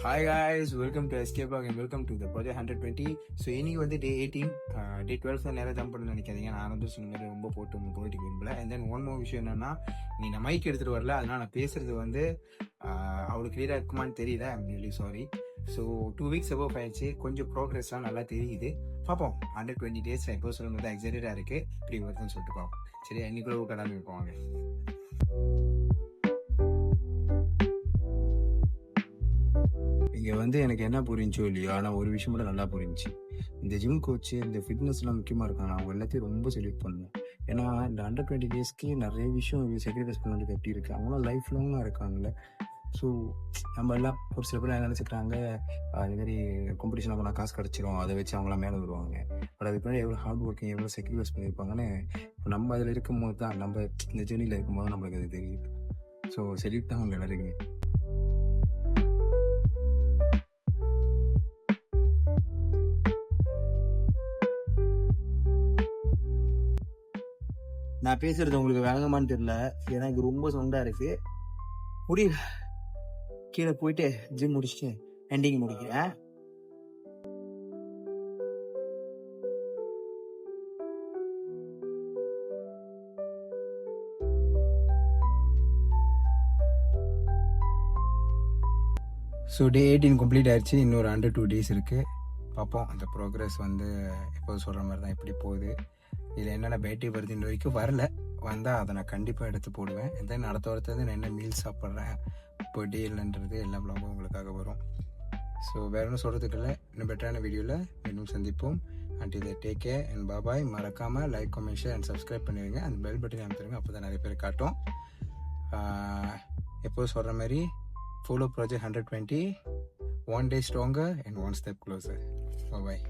Hi guys, welcome to Escape Blog and welcome to the Project 120. So இன்னைக்கு வந்து டே 18, டே 12 தான் நேரம் ஜம்ப் பண்ண நினைக்காதீங்க. நான் வந்து சொன்ன மாதிரி ரொம்ப போட்டு போயிட்டு விரும்பல. அண்ட் தென் ஒன் மோர் விஷயம் என்னன்னா, நீ நான் மைக் எடுத்துகிட்டு வரல, அதனால் நான் பேசுறது வந்து அவ்வளோ கிளியராக இருக்குமான்னு தெரியல. I'm really sorry. So 2 weeks above ஆயிடுச்சு, கொஞ்சம் ப்ரோக்ரஸ்லாம் நல்லா தெரியுது. பார்ப்போம், 120 days எப்போ சொல்லும்போது எக்ஸைட்டடாக இருக்குது, இப்படி வருதுன்னு சொல்லிட்டு பார்ப்போம். சரி, இன்னைக்குள்ள கடமை போவாங்க. இங்கே வந்து எனக்கு என்ன புரிஞ்சோ இல்லையோ, ஆனால் ஒரு விஷயம் மட்டும் நல்லா புரிஞ்சு, இந்த ஜிம் கோச்சு இந்த ஃபிட்னஸ்லாம் முக்கியமாக இருக்காங்க. அவங்க எல்லாத்தையும் ரொம்ப செலக்ட் பண்ணணும். ஏன்னா இந்த அண்டர் 20 daysக்கு நிறைய விஷயம் செக்ரிஃபைஸ் பண்ணுறது எப்படி இருக்குது, அவங்களாம் லைஃப் லாங்காக இருக்காங்கல்ல. ஸோ நம்ம எல்லாம் ஒரு சில பேர் என்ன நினச்சிக்கிறாங்க, இதுமாரி காம்படிஷன் பண்ணால் காசு கிடச்சிரும், அதை வச்சு அவங்களாம் மேலே வருவாங்க. பட் அதுக்கு முன்னாடி எவ்வளோ ஹார்ட் ஒர்க்கிங், எவ்வளோ செக்ரிஃபைஸ் பண்ணியிருப்பாங்கன்னு நம்ம அதில் இருக்கும்போது தான், நம்ம இந்த ஜேர்னியில் இருக்கும்போது நம்மளுக்கு அது தெரியுது. ஸோ செல்யூட் தான் அவங்க எல்லாருக்குமே. நான் பேசுறது உங்களுக்கு விளங்குமான்னு தெரியல, ஏன்னா எனக்கு ரொம்ப சவுண்டா இருக்கு. முடியல, கீழே போயிட்டு ஜிம் முடிச்சுட்டு எண்டிங் முடிக்கிறேன். ஸோ டே 18 கம்ப்ளீட் ஆயிடுச்சு. இன்னொரு 102 days இருக்குது. பார்ப்போம் அந்த ப்ரோக்ரஸ் வந்து எப்போது சொல்கிற மாதிரி தான் எப்படி போகுது. இதில் என்னென்ன பேட்டி வருது இன்ன வரைக்கும் வரல, வந்தால் அதை நான் கண்டிப்பாக எடுத்து போடுவேன். தென் அடுத்த வாரத்துலேருந்து நான் என்ன மீல் சாப்பிட்றேன் இப்போ டே இல்லைன்றது எல்லா ப்ளாகும் உங்களுக்காக வரும். ஸோ வேறு ஒன்றும் சொல்கிறதுக்கு இல்லை, இன்னும் பெட்டரான வீடியோவில் இன்னும் சந்திப்போம். Until take care and bye. மறக்காமல் like, comment, share and subscribe பண்ணிடுங்க. அந்த பெல் பட்டன் அமைத்துருங்க, அப்போ தான் நிறைய பேர் காட்டும். எப்போது சொல்கிற மாதிரி follow Project 120, one day stronger and one step closer. Bye bye.